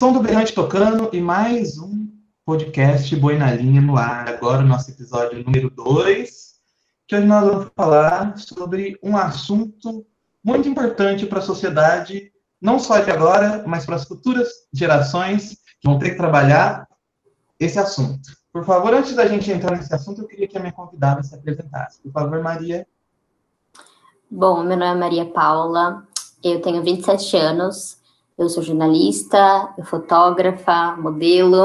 Som do Berrante tocando e mais um podcast Boi na Linha no ar. Agora o nosso episódio número 2, que hoje nós vamos falar sobre um assunto muito importante para a sociedade, não só de agora, mas para as futuras gerações que vão ter que trabalhar esse assunto. Por favor, antes da gente entrar nesse assunto, eu queria que a minha convidada se apresentasse. Por favor, Maria. Bom, meu nome é Maria Paula, eu tenho 27 anos, eu sou jornalista, fotógrafa, modelo,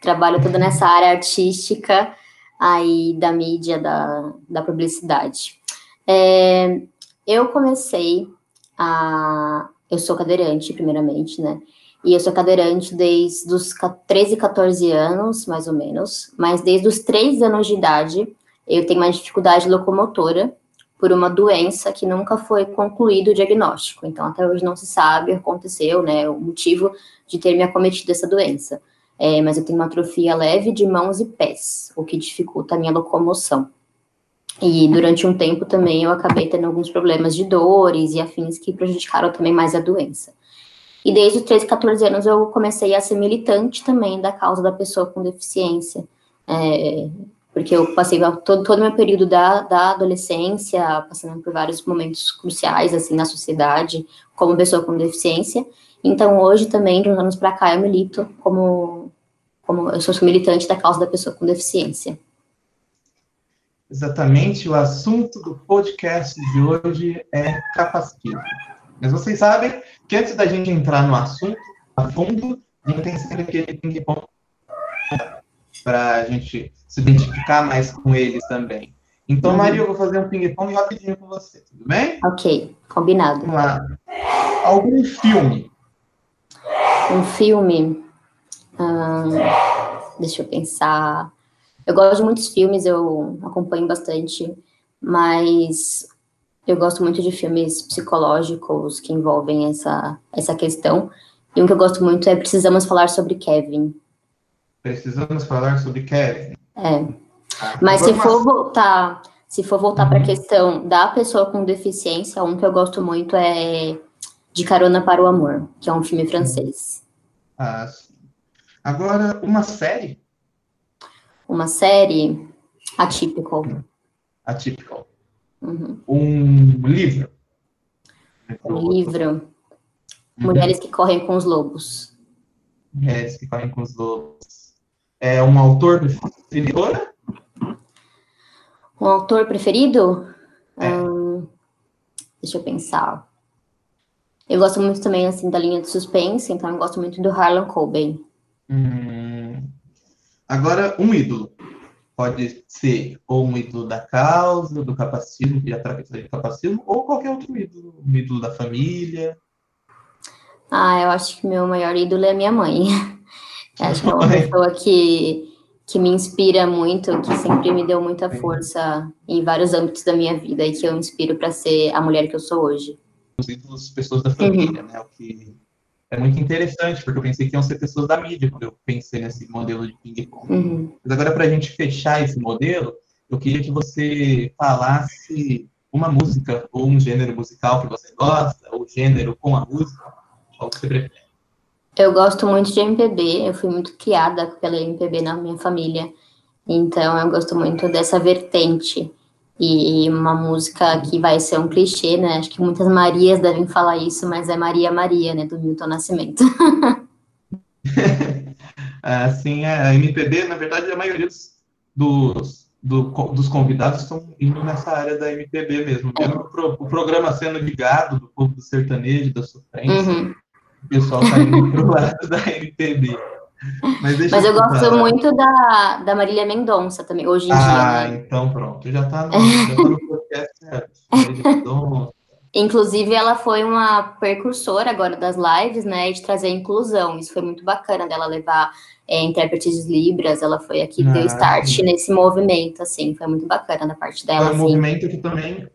trabalho toda nessa área artística aí da mídia, da publicidade. Eu sou cadeirante, primeiramente, né? E eu sou cadeirante desde os 13, 14 anos, mais ou menos, mas desde os 3 anos de idade eu tenho uma dificuldade locomotora, por uma doença que nunca foi concluído o diagnóstico. Então, até hoje não se sabe o que aconteceu, né, o motivo de ter me acometido essa doença. Mas eu tenho uma atrofia leve de mãos e pés, o que dificulta a minha locomoção. E durante um tempo também eu acabei tendo alguns problemas de dores e afins que prejudicaram também mais a doença. E desde os 13, 14 anos eu comecei a ser militante também da causa da pessoa com deficiência. Porque eu passei todo o meu período da adolescência, passando por vários momentos cruciais, assim, na sociedade, como pessoa com deficiência. Então, hoje também, de uns anos para cá, eu milito como eu sou militante da causa da pessoa com deficiência. Exatamente, o assunto do podcast de hoje é capacitismo. Mas vocês sabem que antes da gente entrar no assunto a fundo, a gente tem sempre aquele ping-pong para a gente se identificar mais com eles também. Então, Maria, eu vou fazer um ping-pong rapidinho com você, tudo bem? Ok, combinado. Vamos lá. Algum filme? Um filme? Deixa eu pensar. Eu gosto de muitos filmes, eu acompanho bastante, mas eu gosto muito de filmes psicológicos que envolvem essa questão. E um que eu gosto muito é Precisamos Falar sobre Kevin. Precisamos falar sobre Kevin. Mas se for voltar para a questão da pessoa com deficiência, um que eu gosto muito é De Carona para o Amor, que é um filme francês. Sim. Agora, uma série? Uma série Atypical. Atypical. Uhum. Um livro? Um livro. Mulheres que Correm com os Lobos. Mulheres que Correm com os Lobos. É um autor preferido? Um autor preferido? Deixa eu pensar. Eu gosto muito também, assim, da linha de suspense, então eu gosto muito do Harlan Coben. Agora, um ídolo. Pode ser ou um ídolo da causa, do capacitismo, que já trata de capacitismo, ou qualquer outro ídolo. Um ídolo da família. Eu acho que meu maior ídolo é minha mãe. Eu acho que é uma pessoa que me inspira muito, que sempre me deu muita força em vários âmbitos da minha vida e que eu inspiro para ser a mulher que eu sou hoje. Os ídolos, pessoas da família, né? O que é muito interessante, porque eu pensei que iam ser pessoas da mídia quando eu pensei nesse modelo de ping-pong. Mas agora, para a gente fechar esse modelo, eu queria que você falasse uma música ou um gênero musical que você gosta, ou gênero com a música, qual que você prefere? Eu gosto muito de MPB, eu fui muito criada pela MPB na minha família, então eu gosto muito dessa vertente. E uma música que vai ser um clichê, né? Acho que muitas Marias devem falar isso, mas é Maria Maria, né? Do Milton Nascimento. Assim, a MPB, na verdade, a maioria dos convidados estão indo nessa área da MPB mesmo. Mesmo o programa sendo ligado do povo do sertanejo, da sofrência, o pessoal está indo pro lado da MPB. Mas eu gosto muito da Marília Mendonça também, hoje em dia, né? Então pronto, já tá no podcast certo. Marília Mendonça. Inclusive, ela foi uma precursora agora das lives, né, de trazer a inclusão. Isso foi muito bacana dela levar intérpretes de Libras. Ela foi aqui, deu start nesse movimento, assim. Foi muito bacana da parte dela. Foi um movimento que também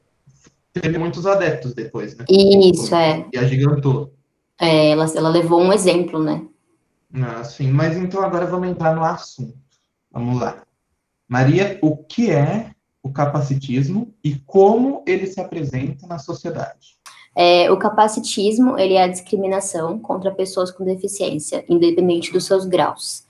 teve muitos adeptos depois, né? Isso, E agigantou. Ela levou um exemplo, né? Sim, mas então agora vamos entrar no assunto. Vamos lá. Maria, o que é o capacitismo e como ele se apresenta na sociedade? O capacitismo, ele é a discriminação contra pessoas com deficiência, independente dos seus graus.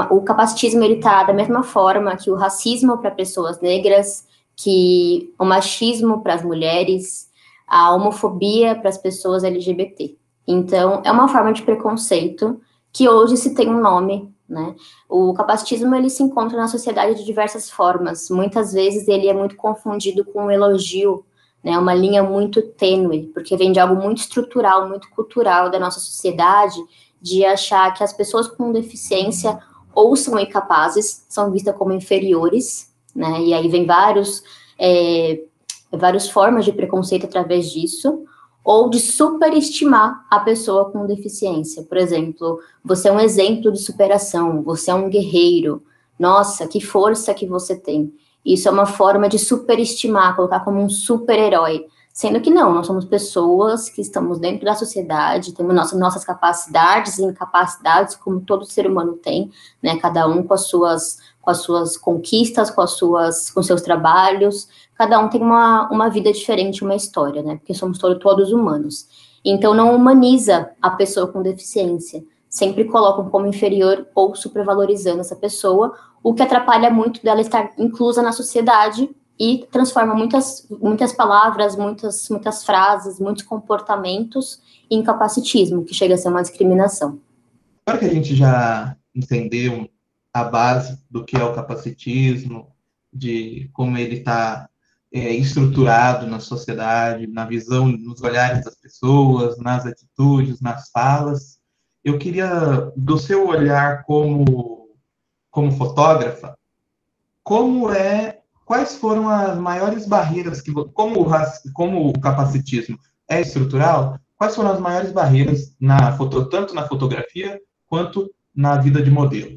O capacitismo, ele está da mesma forma que o racismo para pessoas negras, que o machismo para as mulheres, a homofobia para as pessoas LGBT. Então, é uma forma de preconceito que hoje se tem um nome, né? O capacitismo, ele se encontra na sociedade de diversas formas. Muitas vezes ele é muito confundido com um elogio, né? Uma linha muito tênue, porque vem de algo muito estrutural, muito cultural da nossa sociedade, de achar que as pessoas com deficiência ou são incapazes, são vistas como inferiores, né? E aí vem várias formas de preconceito através disso, ou de superestimar a pessoa com deficiência. Por exemplo, você é um exemplo de superação, você é um guerreiro, nossa, que força que você tem. Isso é uma forma de superestimar, colocar como um super-herói, sendo que não, nós somos pessoas que estamos dentro da sociedade, temos nossas capacidades e incapacidades, como todo ser humano tem, né, cada um com as suas conquistas, com seus trabalhos, cada um tem uma vida diferente, uma história, né? Porque somos todos humanos. Então, não humaniza a pessoa com deficiência. Sempre colocam como inferior ou supervalorizando essa pessoa, o que atrapalha muito dela estar inclusa na sociedade e transforma muitas palavras, muitas frases, muitos comportamentos em capacitismo, que chega a ser uma discriminação. Agora que a gente já entendeu a base do que é o capacitismo, de como ele está estruturado na sociedade, na visão, nos olhares das pessoas, nas atitudes, nas falas. Eu queria, do seu olhar como fotógrafa, quais foram as maiores barreiras como o capacitismo é estrutural, quais foram as maiores barreiras tanto na fotografia quanto na vida de modelo?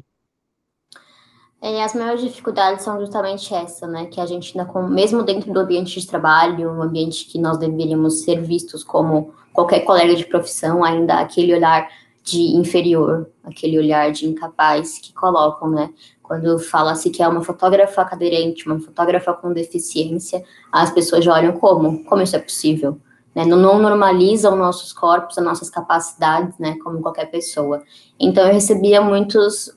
As maiores dificuldades são justamente essa, né, que a gente mesmo dentro do ambiente de trabalho, um ambiente que nós deveríamos ser vistos como qualquer colega de profissão, ainda há aquele olhar de inferior, aquele olhar de incapaz que colocam, né, quando fala-se que é uma fotógrafa cadeirante, uma fotógrafa com deficiência, as pessoas já olham como isso é possível? Né? Não normalizam nossos corpos, as nossas capacidades, né, como qualquer pessoa. Então, eu recebia muitas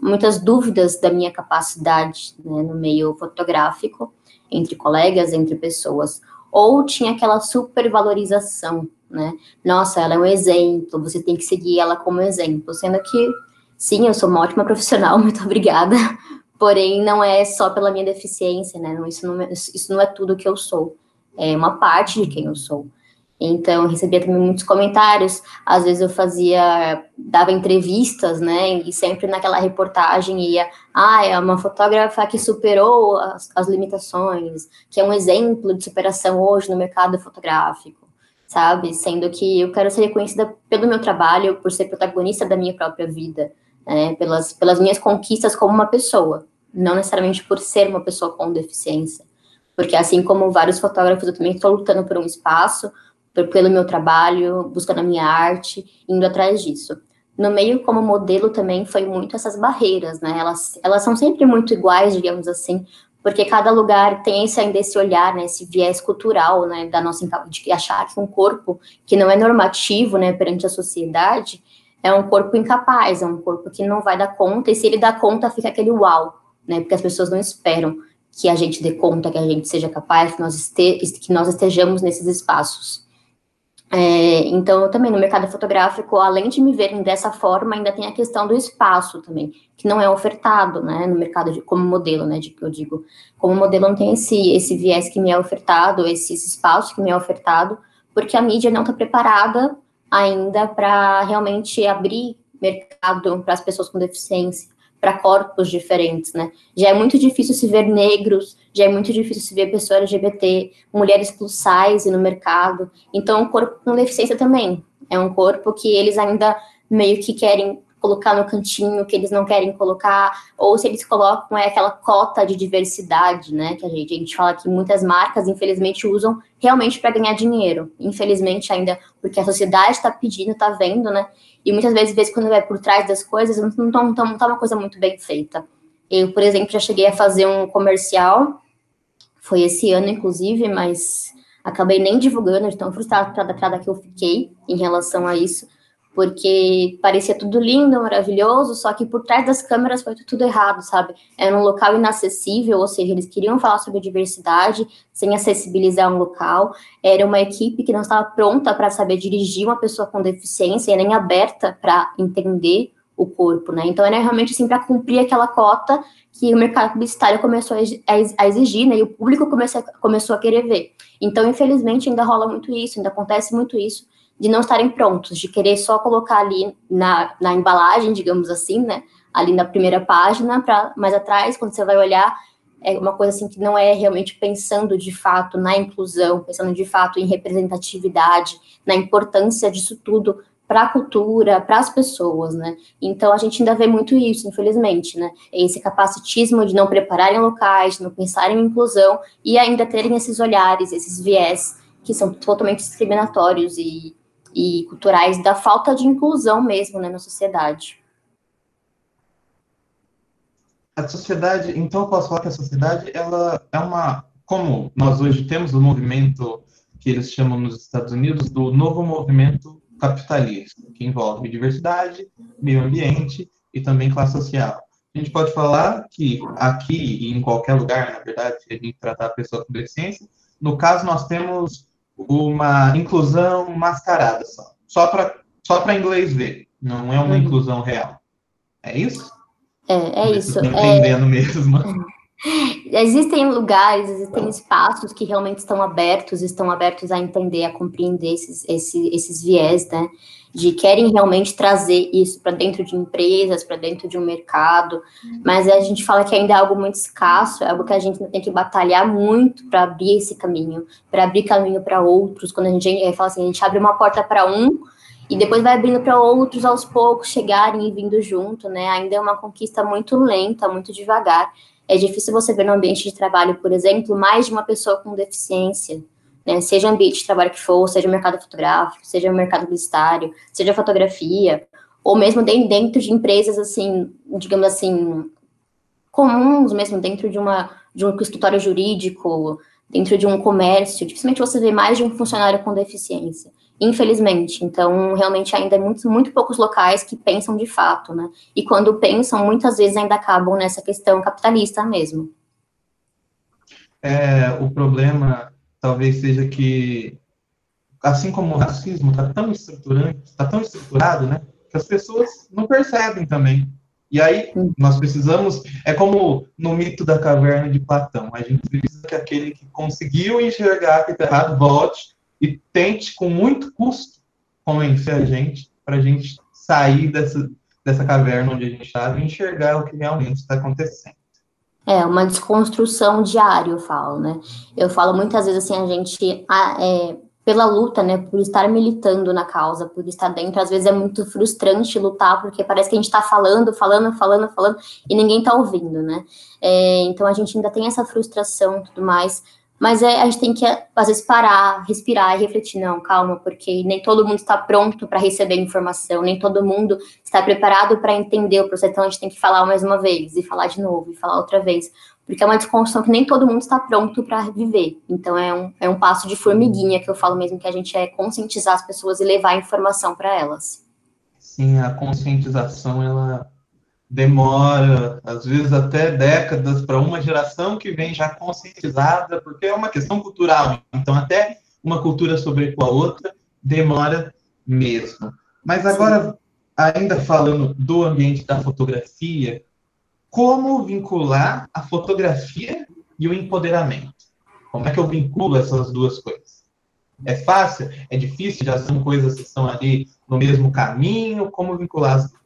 dúvidas da minha capacidade, né, no meio fotográfico, entre colegas, entre pessoas. Ou tinha aquela supervalorização, né? Nossa, ela é um exemplo, você tem que seguir ela como exemplo. Sendo que, sim, eu sou uma ótima profissional, muito obrigada. Porém, não é só pela minha deficiência, né? Isso não é tudo que eu sou. É uma parte de quem eu sou. Então, eu recebia também muitos comentários, às vezes dava entrevistas, né, e sempre naquela reportagem é uma fotógrafa que superou as limitações, que é um exemplo de superação hoje no mercado fotográfico, sabe, sendo que eu quero ser reconhecida pelo meu trabalho, por ser protagonista da minha própria vida, né, pelas minhas conquistas como uma pessoa, não necessariamente por ser uma pessoa com deficiência, porque assim como vários fotógrafos, eu também estou lutando por um espaço, pelo meu trabalho, buscando a minha arte, indo atrás disso. No meio, como modelo, também foi muito essas barreiras, né? Elas são sempre muito iguais, digamos assim, porque cada lugar tem ainda esse olhar, né? Esse viés cultural, né? De achar que um corpo que não é normativo, né? Perante a sociedade, é um corpo incapaz, é um corpo que não vai dar conta, e se ele dá conta, fica aquele uau, né? Porque as pessoas não esperam que a gente dê conta, que a gente seja capaz, que nós estejamos nesses espaços. Então, também no mercado fotográfico, além de me verem dessa forma, ainda tem a questão do espaço também, que não é ofertado, né, no mercado como modelo, né, que eu digo. Como modelo não tem esse viés que me é ofertado, esse espaço que me é ofertado, porque a mídia não está preparada ainda para realmente abrir mercado para as pessoas com deficiência, para corpos diferentes, né? Já é muito difícil se ver negros, já é muito difícil se ver pessoas LGBT, mulheres plus size no mercado. Então, o corpo com deficiência também é um corpo que eles ainda meio que querem colocar no cantinho, que eles não querem colocar, ou se eles colocam aquela cota de diversidade, né? Que a gente fala que muitas marcas, infelizmente, usam realmente para ganhar dinheiro. Infelizmente, ainda porque a sociedade está pedindo, está vendo, né? E muitas vezes quando vai por trás das coisas, não tá uma coisa muito bem feita. Eu, por exemplo, já cheguei a fazer um comercial, foi esse ano, inclusive, mas Acabei nem divulgando, de tão frustrada que eu fiquei em relação a isso, porque parecia tudo lindo, maravilhoso, só que por trás das câmeras foi tudo errado, sabe? Era um local inacessível, ou seja, eles queriam falar sobre diversidade sem acessibilizar um local, era uma equipe que não estava pronta para saber dirigir uma pessoa com deficiência, e nem aberta para entender o corpo, né? Então era realmente assim para cumprir aquela cota que o mercado publicitário começou a exigir, né? E o público começou a querer ver. Então, infelizmente, ainda rola muito isso, ainda acontece muito isso, de não estarem prontos, de querer só colocar ali na embalagem, digamos assim, né? Ali na primeira página, para mais atrás, quando você vai olhar, é uma coisa assim que não é realmente pensando de fato na inclusão, pensando de fato em representatividade, na importância disso tudo para a cultura, para as pessoas, né? Então a gente ainda vê muito isso, infelizmente, né? Esse capacitismo de não prepararem locais, de não pensarem em inclusão e ainda terem esses olhares, esses viés que são totalmente discriminatórios e culturais da falta de inclusão mesmo, né, na sociedade. A sociedade, então eu posso falar que a sociedade, ela é uma, como nós hoje temos o movimento que eles chamam nos Estados Unidos do novo movimento capitalista, que envolve diversidade, meio ambiente e também classe social. A gente pode falar que aqui e em qualquer lugar, na verdade, se a gente tratar a pessoa com deficiência, no caso nós temos uma inclusão mascarada só para inglês ver, não é uma inclusão real. É isso? É isso. Estou entendendo mesmo. Existem lugares, existem espaços que realmente estão abertos a entender, a compreender esses viés, né? De querem realmente trazer isso para dentro de empresas, para dentro de um mercado, mas a gente fala que ainda é algo muito escasso, é algo que a gente tem que batalhar muito para abrir esse caminho, para abrir caminho para outros. Quando a gente fala assim, a gente abre uma porta para um e depois vai abrindo para outros aos poucos chegarem e vindo junto, né? Ainda é uma conquista muito lenta, muito devagar. É difícil você ver no ambiente de trabalho, por exemplo, mais de uma pessoa com deficiência, né? Seja o ambiente de trabalho que for, seja o mercado fotográfico, seja o mercado publicitário, seja a fotografia, ou mesmo dentro de empresas, assim, digamos assim, comuns mesmo, dentro de um escritório jurídico, dentro de um comércio, dificilmente você vê mais de um funcionário com deficiência, infelizmente. Então, realmente, ainda é muito poucos locais que pensam de fato, né? E quando pensam, muitas vezes ainda acabam nessa questão capitalista mesmo. O problema talvez seja que, assim como o racismo está tão estruturado, né, que as pessoas não percebem também. E aí nós precisamos, é como no mito da caverna de Platão, a gente precisa que aquele que conseguiu enxergar que está errado volte e tente com muito custo convencer a gente para a gente sair dessa caverna onde a gente estava e enxergar o que realmente está acontecendo. É uma desconstrução diária, eu falo, né? Eu falo muitas vezes assim, a gente, pela luta, né, por estar militando na causa, por estar dentro, às vezes é muito frustrante lutar, porque parece que a gente está falando, e ninguém está ouvindo, né? Então a gente ainda tem essa frustração e tudo mais, mas a gente tem que, às vezes, parar, respirar e refletir, não, calma, porque nem todo mundo está pronto para receber informação, nem todo mundo está preparado para entender o processo, então a gente tem que falar mais uma vez, e falar de novo, e falar outra vez, porque é uma desconstrução que nem todo mundo está pronto para viver. Então é um passo de formiguinha que eu falo mesmo, que a gente conscientizar as pessoas e levar a informação para elas. Sim, a conscientização, ela demora, às vezes até décadas, para uma geração que vem já conscientizada, porque é uma questão cultural. Então, até uma cultura sobrepor a outra, demora mesmo. Mas agora, ainda falando do ambiente da fotografia, como vincular a fotografia e o empoderamento? Como é que eu vinculo essas duas coisas? É fácil? É difícil? Já são coisas que estão ali no mesmo caminho? Como vincular as duas?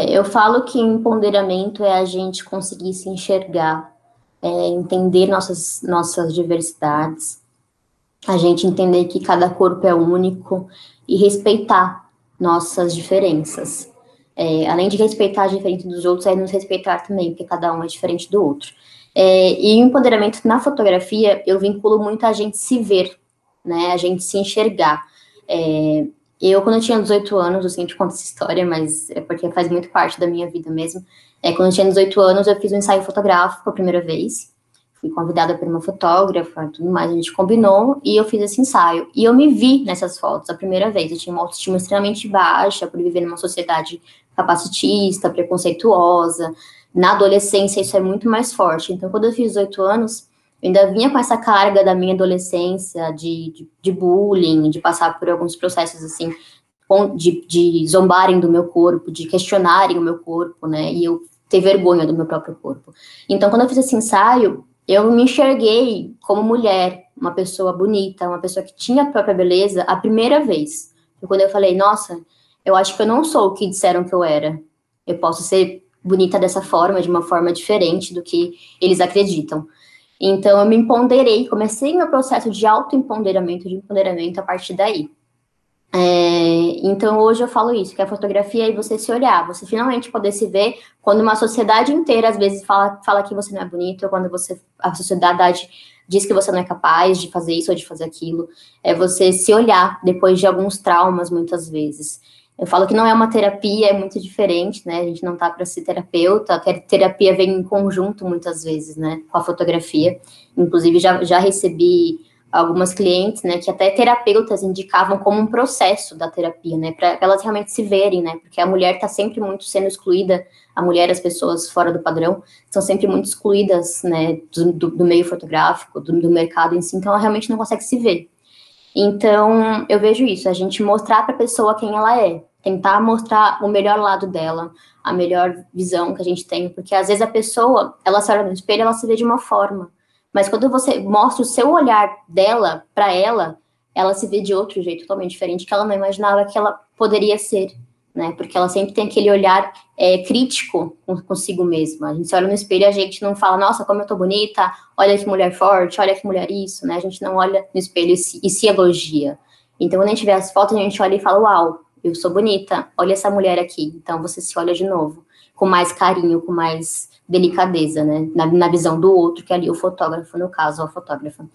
Eu falo que empoderamento é a gente conseguir se enxergar, entender nossas diversidades, a gente entender que cada corpo é único e respeitar nossas diferenças. Além de respeitar a diferença dos outros, é nos respeitar também, porque cada um é diferente do outro. E o empoderamento na fotografia, eu vinculo muito a gente se ver, né, a gente se enxergar. Quando eu tinha 18 anos, eu sempre conto essa história, mas é porque faz muito parte da minha vida mesmo. Quando eu tinha 18 anos, eu fiz um ensaio fotográfico a primeira vez. fui convidada por uma fotógrafa, tudo mais, a gente combinou, e eu fiz esse ensaio. E eu me vi nessas fotos a primeira vez, eu tinha uma autoestima extremamente baixa, por viver numa sociedade capacitista, preconceituosa. Na adolescência isso é muito mais forte, então quando eu fiz 18 anos, eu ainda vinha com essa carga da minha adolescência, de bullying, de passar por alguns processos, assim, de zombarem do meu corpo, de questionarem o meu corpo, né, e eu ter vergonha do meu próprio corpo. Então, quando eu fiz esse ensaio, eu me enxerguei como mulher, uma pessoa bonita, uma pessoa que tinha a própria beleza, a primeira vez. Foi quando eu falei, nossa, eu acho que eu não sou o que disseram que eu era. Eu posso ser bonita dessa forma, de uma forma diferente do que eles acreditam. Então, eu me empoderei, comecei meu processo de autoempoderamento, de empoderamento a partir daí. Então, hoje eu falo isso, que a fotografia é você se olhar, você finalmente poder se ver quando uma sociedade inteira, às vezes, fala que você não é bonito, ou quando a sociedade diz que você não é capaz de fazer isso ou de fazer aquilo. É você se olhar depois de alguns traumas, muitas vezes. Eu falo que não é uma terapia, é muito diferente, né? A gente não tá para ser terapeuta, a terapia vem em conjunto, muitas vezes, né? Com a fotografia. Inclusive, já recebi algumas clientes, né, que até terapeutas indicavam como um processo da terapia, né, para elas realmente se verem, né, porque a mulher está sempre muito sendo excluída, a mulher, as pessoas fora do padrão, são sempre muito excluídas, né, do meio fotográfico, do mercado em si, então ela realmente não consegue se ver. Então, eu vejo isso, a gente mostrar para a pessoa quem ela é, tentar mostrar o melhor lado dela, a melhor visão que a gente tem, porque às vezes a pessoa, ela se olha no espelho, ela se vê de uma forma, mas quando você mostra o seu olhar dela para ela se vê de outro jeito, totalmente diferente, que ela não imaginava que ela poderia ser, né? Porque ela sempre tem aquele olhar crítico consigo mesma. A gente se olha no espelho e a gente não fala, nossa, como eu tô bonita, olha que mulher forte, olha que mulher isso, né? A gente não olha no espelho e se elogia. Então, quando a gente vê as fotos, a gente olha e fala, uau, eu sou bonita, olha essa mulher aqui. Então, você se olha de novo, com mais carinho, com mais delicadeza, né, na visão do outro, que é ali o fotógrafo, no caso, a fotógrafa.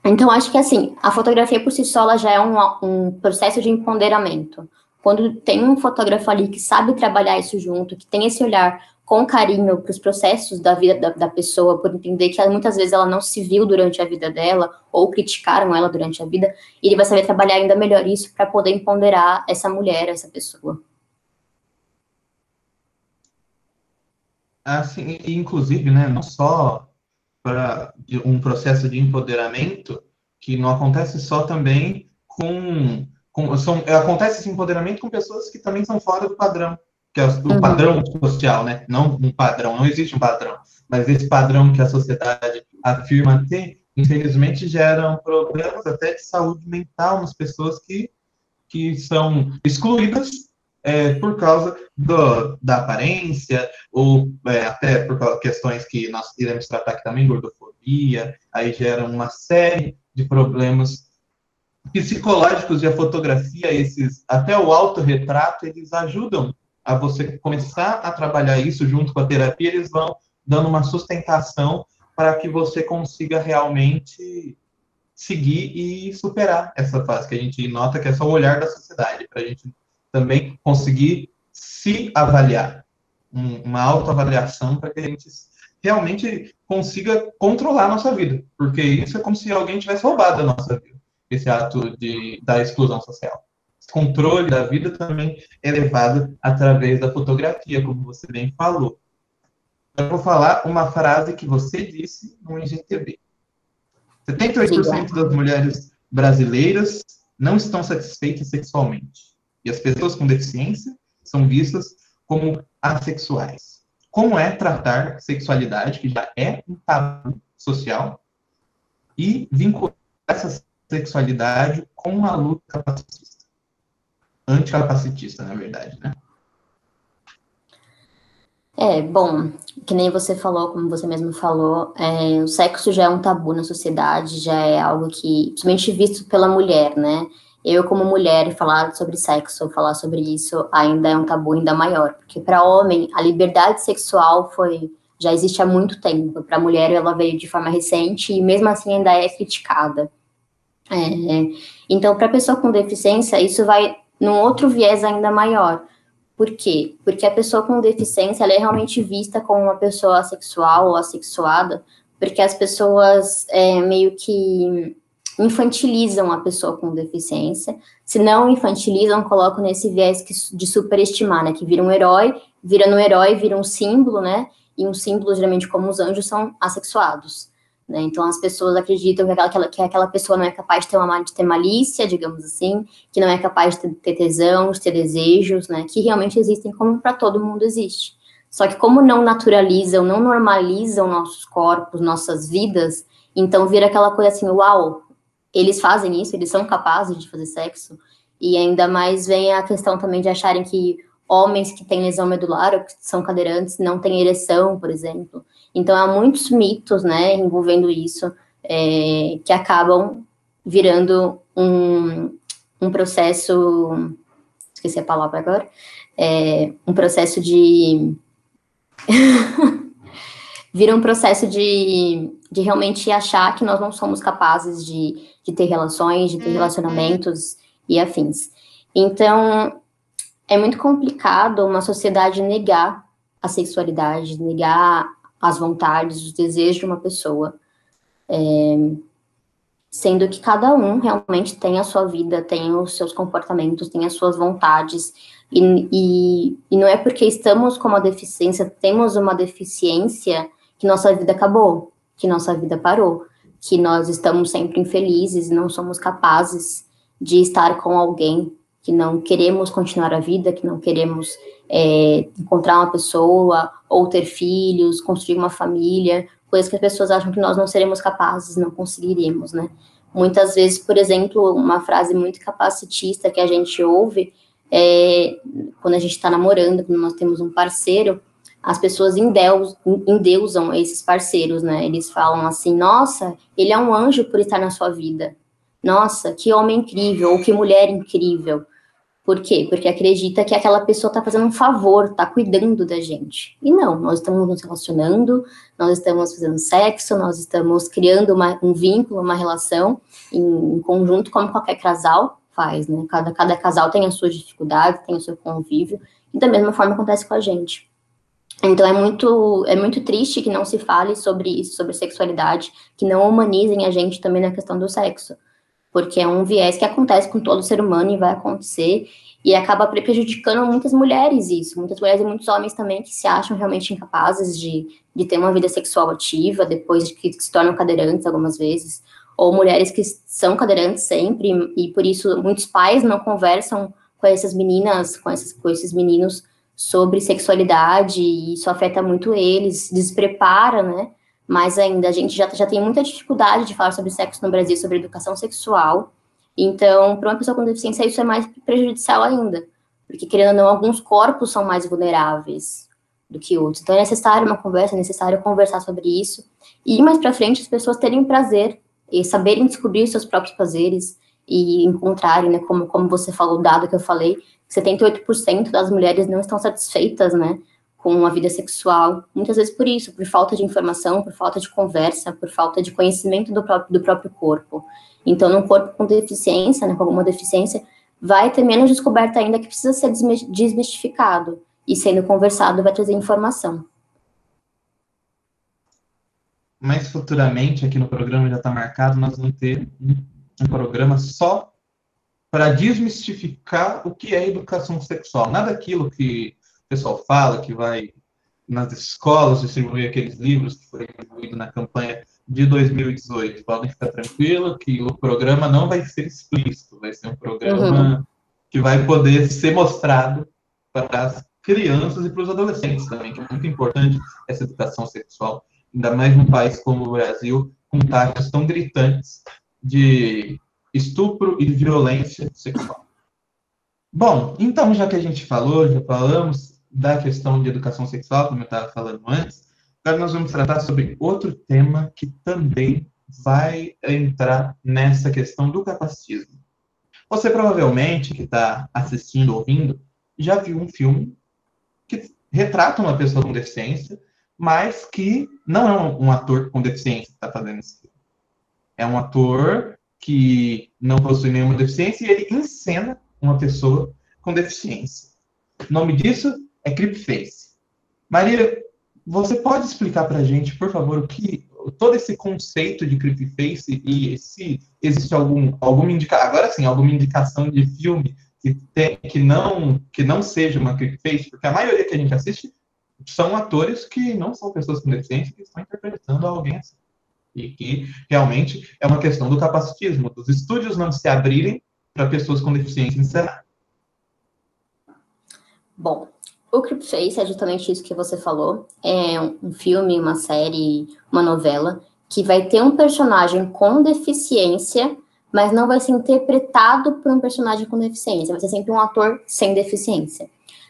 Então, acho que, assim, a fotografia por si só, ela já é um processo de empoderamento. Quando tem um fotógrafo ali que sabe trabalhar isso junto, que tem esse olhar com carinho para os processos da vida da pessoa, por entender que muitas vezes ela não se viu durante a vida dela, ou criticaram ela durante a vida, e ele vai saber trabalhar ainda melhor isso para poder empoderar essa mulher, essa pessoa. Assim, e, inclusive, né, não só para um processo de empoderamento que não acontece só também acontece esse empoderamento com pessoas que também são fora do padrão, que é o padrão social, né? Não um padrão, não existe um padrão, mas esse padrão que a sociedade afirma ter, infelizmente geram problemas até de saúde mental nas pessoas que são excluídas por causa da aparência, ou até por questões que nós iremos tratar aqui também, gordofobia, aí geram uma série de problemas psicológicos e a fotografia, até o autorretrato, eles ajudam a você começar a trabalhar isso junto com a terapia, eles vão dando uma sustentação para que você consiga realmente seguir e superar essa fase que a gente nota que é só o olhar da sociedade, para a gente também conseguir se avaliar, uma autoavaliação para que a gente realmente consiga controlar a nossa vida, porque isso é como se alguém tivesse roubado a nossa vida, esse ato da exclusão social. Esse controle da vida também é levado através da fotografia, como você bem falou. Eu vou falar uma frase que você disse no IGTV. 78% das mulheres brasileiras não estão satisfeitas sexualmente. E as pessoas com deficiência são vistas como assexuais. Como é tratar sexualidade, que já é um tabu social, e vincular essa sexualidade com uma luta capacitista? Anticapacitista, na verdade, né? Bom, que nem você falou, como você mesmo falou, o sexo já é um tabu na sociedade, já é algo que, principalmente visto pela mulher, né? Eu, como mulher, falar sobre sexo, falar sobre isso, ainda é um tabu ainda maior, porque para homem, a liberdade sexual já existe há muito tempo, para a mulher ela veio de forma recente e mesmo assim ainda é criticada. Então, para a pessoa com deficiência, isso vai num outro viés ainda maior. Por quê? Porque a pessoa com deficiência ela é realmente vista como uma pessoa assexual ou assexuada, porque as pessoas meio que infantilizam a pessoa com deficiência. Se não infantilizam, colocam nesse viés de superestimar, né? Que vira um herói, vira um símbolo, né? E um símbolo, geralmente, como os anjos, são assexuados, né? Então, as pessoas acreditam que aquela pessoa não é capaz de ter malícia, digamos assim, que não é capaz de ter tesão, de ter desejos, né? Que realmente existem, como para todo mundo existe. Só que como não naturalizam, não normalizam nossos corpos, nossas vidas, então vira aquela coisa assim, uau, eles fazem isso, eles são capazes de fazer sexo, e ainda mais vem a questão também de acharem que homens que têm lesão medular ou que são cadeirantes não têm ereção, por exemplo. Então, há muitos mitos, né, envolvendo isso, que acabam virando um processo, esqueci a palavra agora, um processo de... vira um processo de realmente achar que nós não somos capazes de ter relações, de ter relacionamentos e afins. Então, é muito complicado uma sociedade negar a sexualidade, negar as vontades, os desejos de uma pessoa, sendo que cada um realmente tem a sua vida, tem os seus comportamentos, tem as suas vontades, e não é porque estamos com uma deficiência, temos uma deficiência, que nossa vida acabou, que nossa vida parou, que nós estamos sempre infelizes, não somos capazes de estar com alguém, que não queremos continuar a vida, que não queremos encontrar uma pessoa, ou ter filhos, construir uma família, coisas que as pessoas acham que nós não seremos capazes, não conseguiríamos, né? Muitas vezes, por exemplo, uma frase muito capacitista que a gente ouve quando a gente está namorando, quando nós temos um parceiro, as pessoas endeusam esses parceiros, né? Eles falam assim, nossa, ele é um anjo por estar na sua vida. Nossa, que homem incrível, ou que mulher incrível. Por quê? Porque acredita que aquela pessoa está fazendo um favor, está cuidando da gente. E não, nós estamos nos relacionando, nós estamos fazendo sexo, nós estamos criando um vínculo, uma relação em conjunto, como qualquer casal faz, né? Cada casal tem as suas dificuldades, tem o seu convívio, e da mesma forma acontece com a gente. Então, é muito triste que não se fale sobre isso, sobre sexualidade, que não humanizem a gente também na questão do sexo, porque é um viés que acontece com todo ser humano e vai acontecer, e acaba prejudicando muitas mulheres muitas mulheres e muitos homens também que se acham realmente incapazes de ter uma vida sexual ativa, depois de que se tornam cadeirantes algumas vezes, ou mulheres que são cadeirantes sempre, e por isso muitos pais não conversam com essas meninas, com esses meninos, sobre sexualidade, e isso afeta muito eles, desprepara, né? Mas ainda a gente já tem muita dificuldade de falar sobre sexo no Brasil, sobre educação sexual. Então, para uma pessoa com deficiência, isso é mais prejudicial ainda, porque, querendo ou não, alguns corpos são mais vulneráveis do que outros. Então, é necessário uma conversa, é necessário conversar sobre isso, e mais para frente as pessoas terem prazer e saberem descobrir seus próprios prazeres e encontrarem, né, como você falou, o dado que eu falei, 78% das mulheres não estão satisfeitas, né, com a vida sexual, muitas vezes por isso, por falta de informação, por falta de conversa, por falta de conhecimento do próprio corpo. Então, num corpo com deficiência, né, com alguma deficiência, vai ter menos descoberta ainda, que precisa ser desmistificado, e sendo conversado vai trazer informação. Mas futuramente, aqui no programa já está marcado, nós vamos ter um programa só para desmistificar o que é educação sexual. Nada daquilo que o pessoal fala, que vai nas escolas distribuir aqueles livros que foram distribuídos na campanha de 2018. Podem ficar tranquilos que o programa não vai ser explícito, vai ser um programa que vai poder ser mostrado para as crianças e para os adolescentes também, que é muito importante essa educação sexual, ainda mais num país como o Brasil, com taxas tão gritantes de estupro e de violência sexual. Bom, então, já que a gente já falamos da questão de educação sexual, como eu estava falando antes, agora nós vamos tratar sobre outro tema que também vai entrar nessa questão do capacitismo. Você provavelmente, que está assistindo, ouvindo, já viu um filme que retrata uma pessoa com deficiência, mas que não é um ator com deficiência que está fazendo esse filme. É um ator que não possui nenhuma deficiência e ele encena uma pessoa com deficiência. O nome disso é Creepface. Maria, você pode explicar para a gente, por favor, todo esse conceito de creepyface e se existe alguma indicação, agora sim, alguma indicação de filme que não seja uma creepyface, porque a maioria que a gente assiste são atores que não são pessoas com deficiência que estão interpretando alguém assim. E que realmente é uma questão do capacitismo, dos estúdios não se abrirem para pessoas com deficiência em cenário. Bom, o Creepface é justamente isso que você falou. É um filme, uma série, uma novela, que vai ter um personagem com deficiência, mas não vai ser interpretado por um personagem com deficiência, vai ser sempre um ator sem deficiência.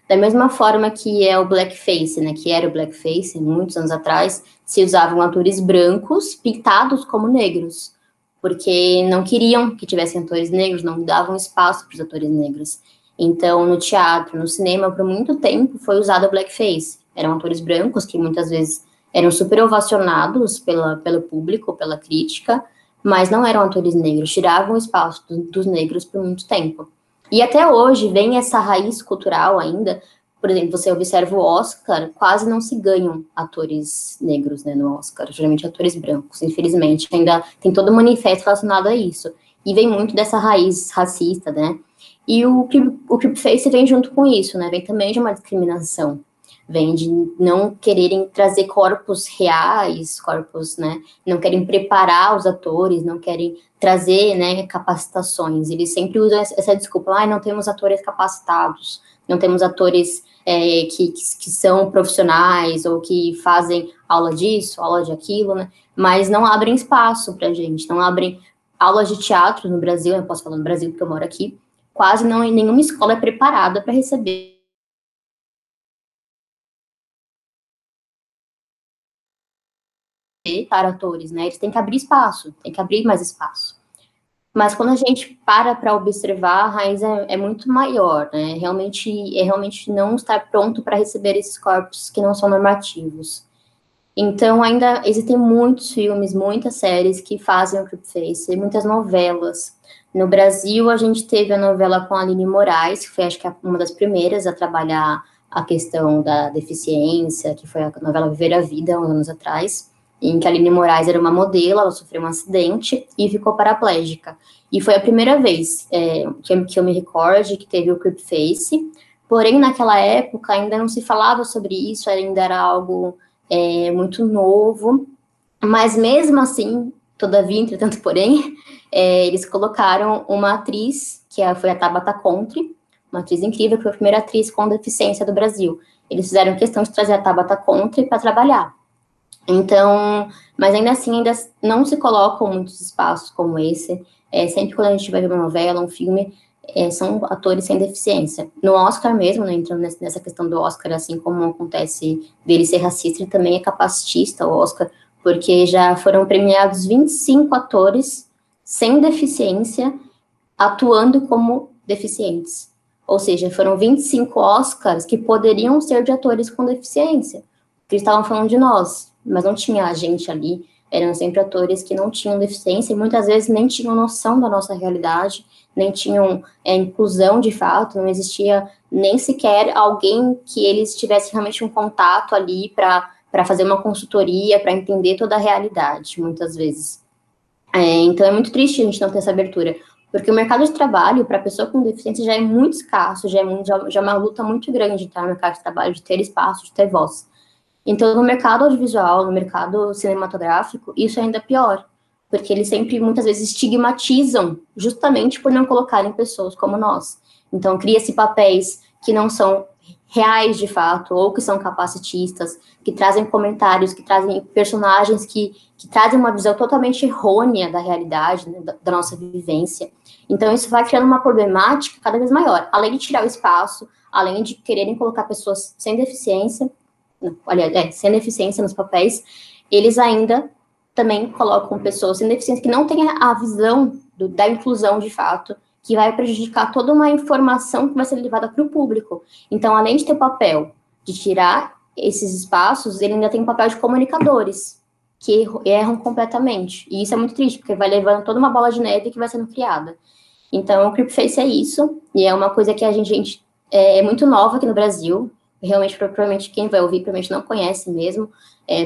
Da mesma forma que é o blackface, né, que era o blackface, muitos anos atrás, se usavam atores brancos pintados como negros, porque não queriam que tivessem atores negros, não davam espaço para os atores negros. Então, no teatro, no cinema, por muito tempo, foi usado o blackface. Eram atores brancos que muitas vezes eram super ovacionados pelo público, pela crítica, mas não eram atores negros, tiravam o espaço dos negros por muito tempo. E até hoje vem essa raiz cultural ainda. Por exemplo, você observa o Oscar, quase não se ganham atores negros, né, no Oscar, geralmente atores brancos, infelizmente. Ainda tem todo um manifesto relacionado a isso. E vem muito dessa raiz racista, né? E o Creepface vem junto com isso, né? Vem também de uma discriminação. Vem de não quererem trazer corpos reais, corpos, né? Não querem preparar os atores, não querem trazer, né, capacitações. Eles sempre usam essa desculpa, não temos atores capacitados, não temos atores que são profissionais ou que fazem aula disso, aula de aquilo, né? Mas não abrem espaço pra gente, não abrem aulas de teatro no Brasil, eu posso falar no Brasil porque eu moro aqui, quase não, nenhuma escola é preparada para receber para atores, né? Eles têm que abrir espaço, tem que abrir mais espaço. Mas quando a gente para observar, a raiz é muito maior, né? Realmente não estar pronto para receber esses corpos que não são normativos. Então, ainda existem muitos filmes, muitas séries que fazem o Creepface, muitas novelas. No Brasil, a gente teve a novela com a Aline Moraes, que foi, acho que, uma das primeiras a trabalhar a questão da deficiência, que foi a novela Viver a Vida, uns anos atrás, em que a Aline Moraes era uma modelo, ela sofreu um acidente e ficou paraplégica. E foi a primeira vez que eu me recorde que teve o Creepface, porém, naquela época, ainda não se falava sobre isso, ainda era algo muito novo, mas mesmo assim, todavia, entretanto, porém, eles colocaram uma atriz, foi a Tabata Conte, uma atriz incrível, que foi a primeira atriz com deficiência do Brasil. Eles fizeram questão de trazer a Tabata Conte para trabalhar. Então, mas ainda assim, ainda não se colocam muitos espaços como esse. Sempre quando a gente vai ver uma novela, um filme, são atores sem deficiência. No Oscar mesmo, né, entrando nessa questão do Oscar, assim como acontece dele ser racista, ele também é capacitista, o Oscar, porque já foram premiados 25 atores sem deficiência atuando como deficientes. Ou seja, foram 25 Oscars que poderiam ser de atores com deficiência, porque eles estavam falando de nós, mas não tinha a gente ali, eram sempre atores que não tinham deficiência e muitas vezes nem tinham noção da nossa realidade, nem tinham inclusão de fato, não existia nem sequer alguém que eles tivessem realmente um contato ali para fazer uma consultoria, para entender toda a realidade, muitas vezes. Então é muito triste a gente não ter essa abertura, porque o mercado de trabalho para pessoa com deficiência já é muito escasso, já é uma luta muito grande, tá? No mercado de trabalho, de ter espaço, de ter voz. Então, no mercado audiovisual, no mercado cinematográfico, isso é ainda pior, porque eles sempre, muitas vezes, estigmatizam justamente por não colocarem pessoas como nós. Então, cria-se papéis que não são reais de fato, ou que são capacitistas, que trazem comentários, que trazem personagens que trazem uma visão totalmente errônea da realidade, né, da nossa vivência. Então, isso vai criando uma problemática cada vez maior, além de tirar o espaço, além de quererem colocar pessoas sem deficiência, sem deficiência nos papéis, eles ainda também colocam pessoas sem deficiência que não têm a visão da inclusão de fato, que vai prejudicar toda uma informação que vai ser levada para o público. Então, além de ter o papel de tirar esses espaços, ele ainda tem o papel de comunicadores, que erram completamente. E isso é muito triste, porque vai levando toda uma bola de neve que vai sendo criada. Então, o Creepface é isso, e é uma coisa que a gente é muito nova aqui no Brasil, realmente, provavelmente, quem vai ouvir, provavelmente não conhece mesmo,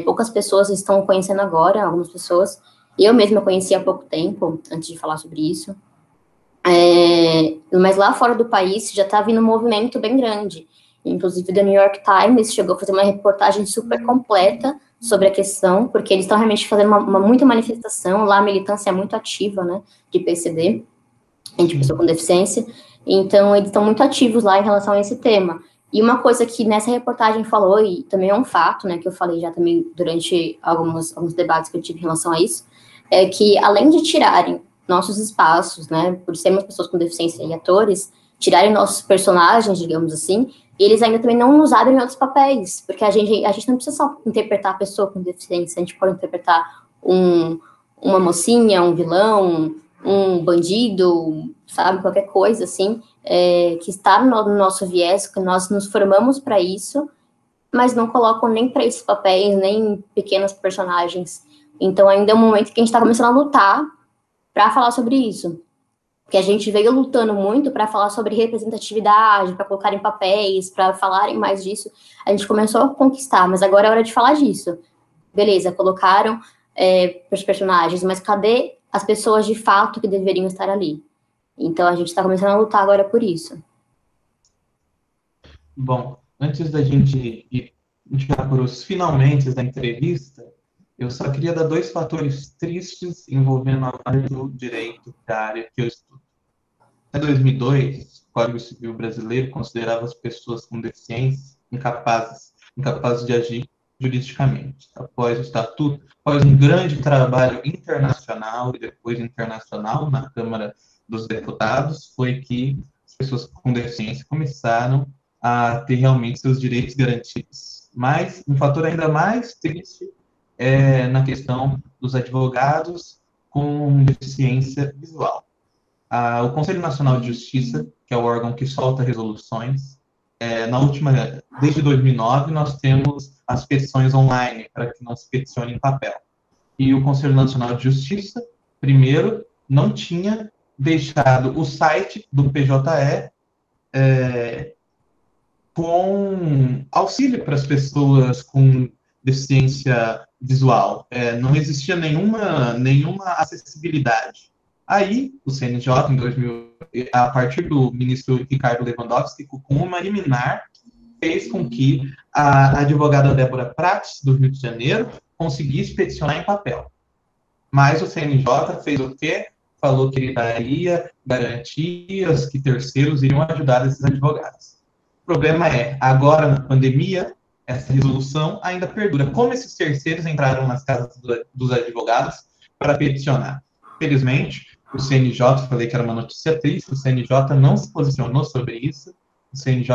poucas pessoas estão conhecendo agora, algumas pessoas, eu mesma conheci há pouco tempo, antes de falar sobre isso, mas lá fora do país já está vindo um movimento bem grande, inclusive do New York Times chegou a fazer uma reportagem super completa sobre a questão, porque eles estão realmente fazendo muita manifestação, lá a militância é muito ativa, né, de PCD, de pessoa com deficiência, então eles estão muito ativos lá em relação a esse tema. E uma coisa que nessa reportagem falou, e também é um fato, né, que eu falei já também durante alguns debates que eu tive em relação a isso, é que além de tirarem nossos espaços, né, por sermos pessoas com deficiência e atores, tirarem nossos personagens, digamos assim, eles ainda também não nos abrem outros papéis, porque a gente não precisa só interpretar a pessoa com deficiência, a gente pode interpretar uma mocinha, um vilão, um bandido, sabe, qualquer coisa, assim, que está no nosso viés, que nós nos formamos para isso, mas não colocam nem para esses papéis, nem pequenos personagens. Então, ainda é um momento que a gente está começando a lutar para falar sobre isso. Porque a gente veio lutando muito para falar sobre representatividade, para colocar em papéis, para falarem mais disso. A gente começou a conquistar, mas agora é hora de falar disso. Beleza, colocaram os personagens, mas cadê as pessoas de fato que deveriam estar ali? Então a gente está começando a lutar agora por isso. Bom, antes da gente ir já para os finalmente da entrevista, eu só queria dar 2 fatores tristes envolvendo a área do direito, da área que eu estudo. Até 2002, o Código Civil brasileiro considerava as pessoas com deficiência incapazes de agir juridicamente. Após o estatuto, após um grande trabalho internacional e depois internacional na Câmara dos Deputados, foi que as pessoas com deficiência começaram a ter realmente seus direitos garantidos. Mas um fator ainda mais triste é na questão dos advogados com deficiência visual. O Conselho Nacional de Justiça, que é o órgão que solta resoluções, desde 2009, nós temos as petições online, para que não se peticione em papel. E o Conselho Nacional de Justiça, primeiro, não tinha deixado o site do PJE com auxílio para as pessoas com deficiência visual. Não existia nenhuma acessibilidade. Aí, o CNJ, em 2000, a partir do ministro Ricardo Lewandowski, com uma liminar, fez com que a advogada Débora Prates, do Rio de Janeiro, conseguisse peticionar em papel. Mas o CNJ fez o quê? Falou que ele daria garantias que terceiros iriam ajudar esses advogados. O problema é, agora na pandemia, essa resolução ainda perdura. Como esses terceiros entraram nas casas dos advogados para peticionar? Felizmente, o CNJ, falei que era uma notícia triste, o CNJ não se posicionou sobre isso, o CNJ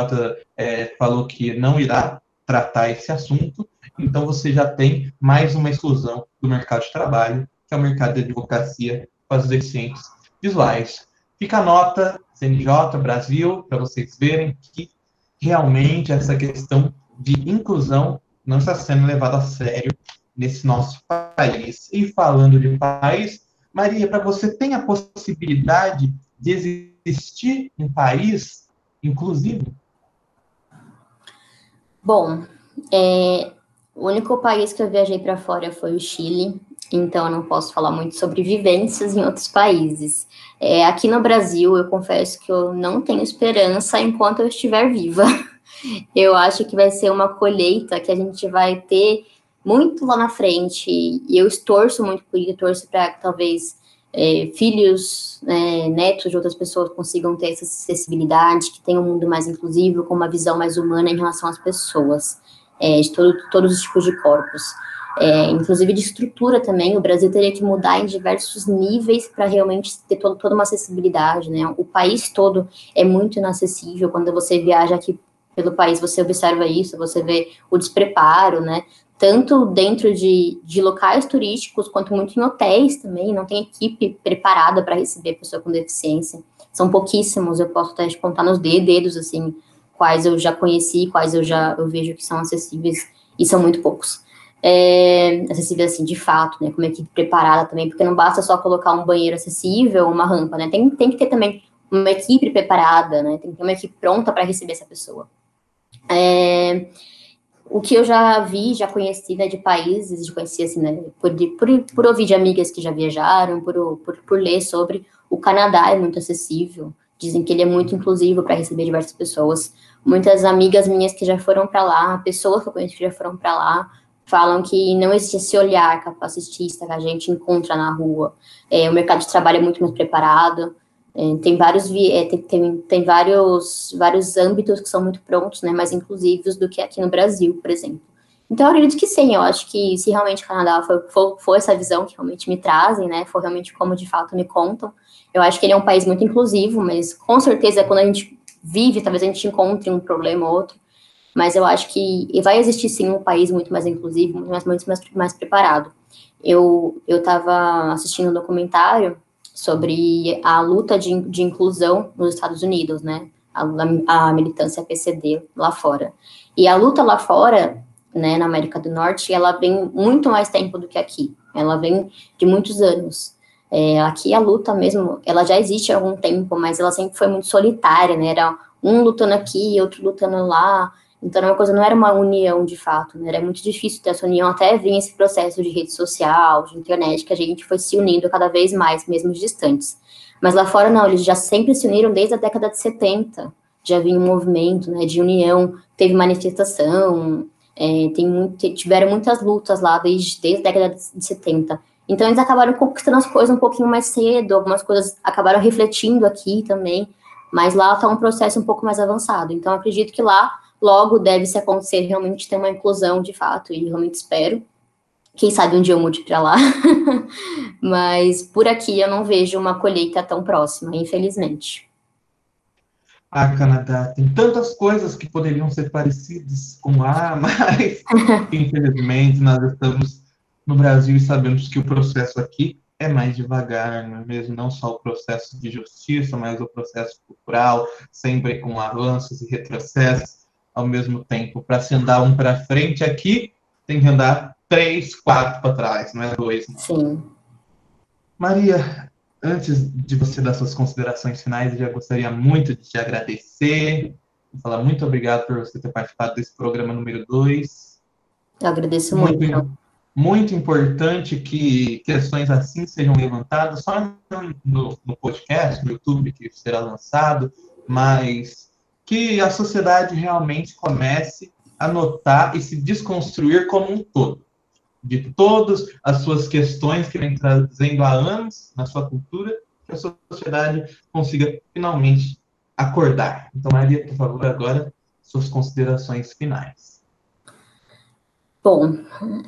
falou que não irá tratar esse assunto, então você já tem mais uma exclusão do mercado de trabalho, que é o mercado de advocacia para os deficientes visuais. Fica a nota, CNJ, Brasil, para vocês verem que realmente essa questão de inclusão não está sendo levada a sério nesse nosso país. E falando de país, Maria, para você tem a possibilidade de existir um país inclusivo? Bom, o único país que eu viajei para fora foi o Chile, então eu não posso falar muito sobre vivências em outros países. Aqui no Brasil, eu confesso que eu não tenho esperança enquanto eu estiver viva. Eu acho que vai ser uma colheita que a gente vai ter muito lá na frente, e eu torço muito por isso, torço para que talvez filhos, netos de outras pessoas consigam ter essa acessibilidade, que tenham um mundo mais inclusivo, com uma visão mais humana em relação às pessoas, de todos os tipos de corpos. Inclusive de estrutura também, o Brasil teria que mudar em diversos níveis para realmente ter toda uma acessibilidade, né? O país todo é muito inacessível. Quando você viaja aqui pelo país, você observa isso, você vê o despreparo, né? Tanto dentro de locais turísticos, quanto muito em hotéis também, não tem equipe preparada para receber pessoa com deficiência. São pouquíssimos, eu posso até te contar nos dedos, assim, quais eu já conheci, quais eu vejo que são acessíveis, e são muito poucos. Acessível, assim, de fato, né, com uma equipe preparada também, porque não basta só colocar um banheiro acessível, uma rampa, né, tem que ter também uma equipe preparada, né, tem que ter uma equipe pronta para receber essa pessoa. O que eu já vi, já conheci, né, de países, já conheci, assim, né, por ouvir de amigas que já viajaram, por ler sobre, o Canadá é muito acessível, dizem que ele é muito inclusivo para receber diversas pessoas. Muitas amigas minhas que já foram para lá, pessoas que eu conheço que já foram para lá, falam que não existe esse olhar capacitista que a gente encontra na rua. O mercado de trabalho é muito mais preparado, tem vários âmbitos que são muito prontos, né, mais inclusivos do que aqui no Brasil, por exemplo. Então, eu acredito que sim, eu acho que se realmente o Canadá for essa visão que realmente me trazem, né, for realmente como de fato me contam, eu acho que ele é um país muito inclusivo, mas com certeza quando a gente vive, talvez a gente encontre um problema ou outro, mas eu acho que vai existir sim um país muito mais inclusivo, muito mais preparado. Eu estava assistindo um documentário sobre a luta de inclusão nos Estados Unidos, né? A militância PCD lá fora. E a luta lá fora, né, na América do Norte, ela vem muito mais tempo do que aqui. Ela vem de muitos anos. Aqui a luta mesmo, ela já existe há algum tempo, mas ela sempre foi muito solitária, né? Era um lutando aqui, outro lutando lá. Então, uma coisa não era uma união de fato, né? Era muito difícil ter essa união, até vir esse processo de rede social, de internet, que a gente foi se unindo cada vez mais, mesmo distantes. Mas lá fora, não, eles já sempre se uniram desde a década de 70. Já vinha um movimento, né, de união, teve manifestação, tiveram muitas lutas lá desde a década de 70. Então, eles acabaram conquistando as coisas um pouquinho mais cedo, algumas coisas acabaram refletindo aqui também, mas lá está um processo um pouco mais avançado. Então, acredito que lá logo deve se acontecer realmente ter uma inclusão de fato, e realmente espero. Quem sabe um dia eu mude para lá. Mas por aqui eu não vejo uma colheita tão próxima, infelizmente. Canadá, tem tantas coisas que poderiam ser parecidas com lá, mas infelizmente nós estamos no Brasil e sabemos que o processo aqui é mais devagar, não é mesmo? Não só o processo de justiça, mas o processo cultural, sempre com avanços e retrocessos ao mesmo tempo. Para se andar um para frente aqui, tem que andar 3, 4 para trás, não é 2. Não. Sim. Maria, antes de você dar suas considerações finais, eu já gostaria muito de te agradecer, falar muito obrigado por você ter participado desse programa número 2. Eu agradeço muito. Muito importante que questões assim sejam levantadas, só no podcast, no YouTube, que será lançado, mas que a sociedade realmente comece a notar e se desconstruir como um todo. De todas as suas questões que vem trazendo há anos na sua cultura, que a sociedade consiga finalmente acordar. Então, Maria, por favor, agora suas considerações finais. Bom,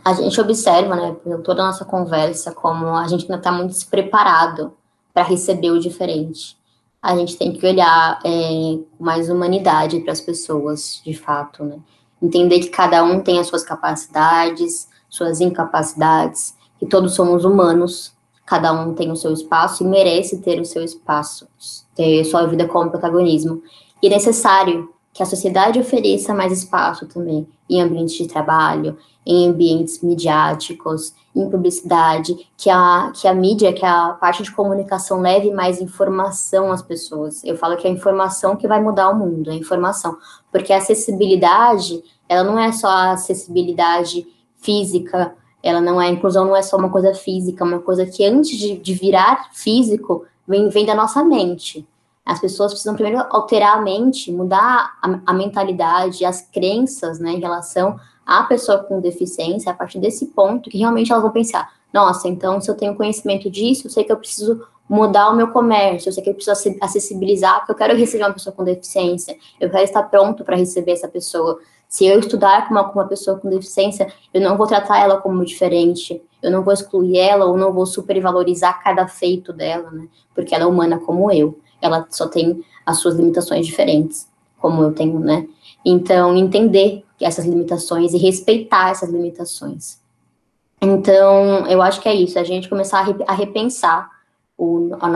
a gente observa, né, por toda a nossa conversa, como a gente ainda está muito despreparado para receber o diferente. A gente tem que olhar com mais humanidade para as pessoas, de fato, né? Entender que cada um tem as suas capacidades, suas incapacidades, que todos somos humanos, cada um tem o seu espaço e merece ter o seu espaço, ter sua vida como protagonismo. E é necessário que a sociedade ofereça mais espaço também em ambientes de trabalho, em ambientes midiáticos, em publicidade, que a mídia, que a parte de comunicação leve mais informação às pessoas. Eu falo que é a informação que vai mudar o mundo, a informação. Porque a acessibilidade, ela não é só a acessibilidade física, a inclusão não é só uma coisa física, uma coisa que antes de virar físico, vem da nossa mente. As pessoas precisam primeiro alterar a mente, mudar a mentalidade, as crenças, né, em relação à pessoa com deficiência, a partir desse ponto que realmente elas vão pensar, nossa, então se eu tenho conhecimento disso, eu sei que eu preciso mudar o meu comércio, eu sei que eu preciso acessibilizar, porque eu quero receber uma pessoa com deficiência, eu quero estar pronto para receber essa pessoa. Se eu estudar com uma pessoa com deficiência, eu não vou tratar ela como diferente, eu não vou excluir ela ou não vou supervalorizar cada feito dela, né, porque ela é humana como eu. Ela só tem as suas limitações diferentes, como eu tenho, né? Então, entender essas limitações e respeitar essas limitações. Então, eu acho que é isso, a gente começar a repensar a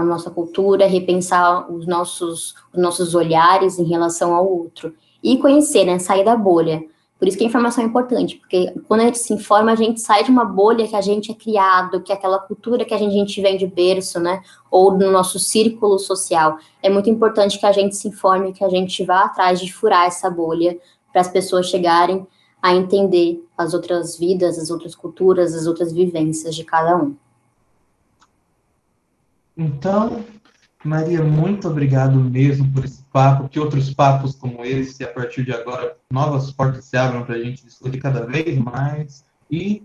nossa cultura, repensar os nossos olhares em relação ao outro. E conhecer, né? Sair da bolha. Por isso que a informação é importante, porque quando a gente se informa, a gente sai de uma bolha que a gente é criado, que é aquela cultura que a gente vem de berço, né? Ou no nosso círculo social. É muito importante que a gente se informe, que a gente vá atrás de furar essa bolha, para as pessoas chegarem a entender as outras vidas, as outras culturas, as outras vivências de cada um. Então, Maria, muito obrigado mesmo por esse papo, que outros papos como esse, a partir de agora, novas portas se abram para a gente discutir cada vez mais. E,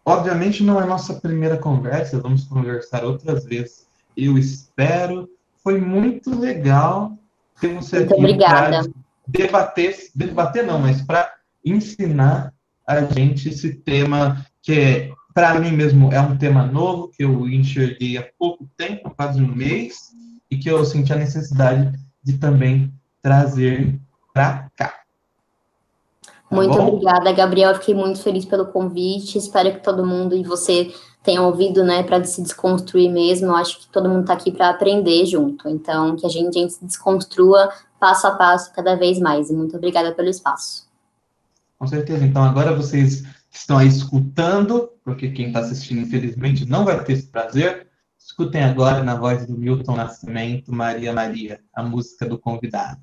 obviamente, não é nossa primeira conversa, vamos conversar outras vezes. Eu espero. Foi muito legal ter você Muito aqui para obrigada. debater não, mas para ensinar a gente esse tema que, para mim mesmo, é um tema novo, que eu enxerguei há pouco tempo, quase um mês, e que eu senti a necessidade de também trazer para cá. Tá Muito bom? obrigada, Gabriel. Fiquei muito feliz pelo convite. Espero que todo mundo e você tenham ouvido, né, para se desconstruir mesmo. Eu acho que todo mundo está aqui para aprender junto. Então, que a gente se desconstrua passo a passo cada vez mais. E muito obrigada pelo espaço. Com certeza. Então, agora vocês que estão aí escutando, porque quem está assistindo, infelizmente, não vai ter esse prazer, escutem agora na voz do Milton Nascimento, Maria Maria, a música do convidado.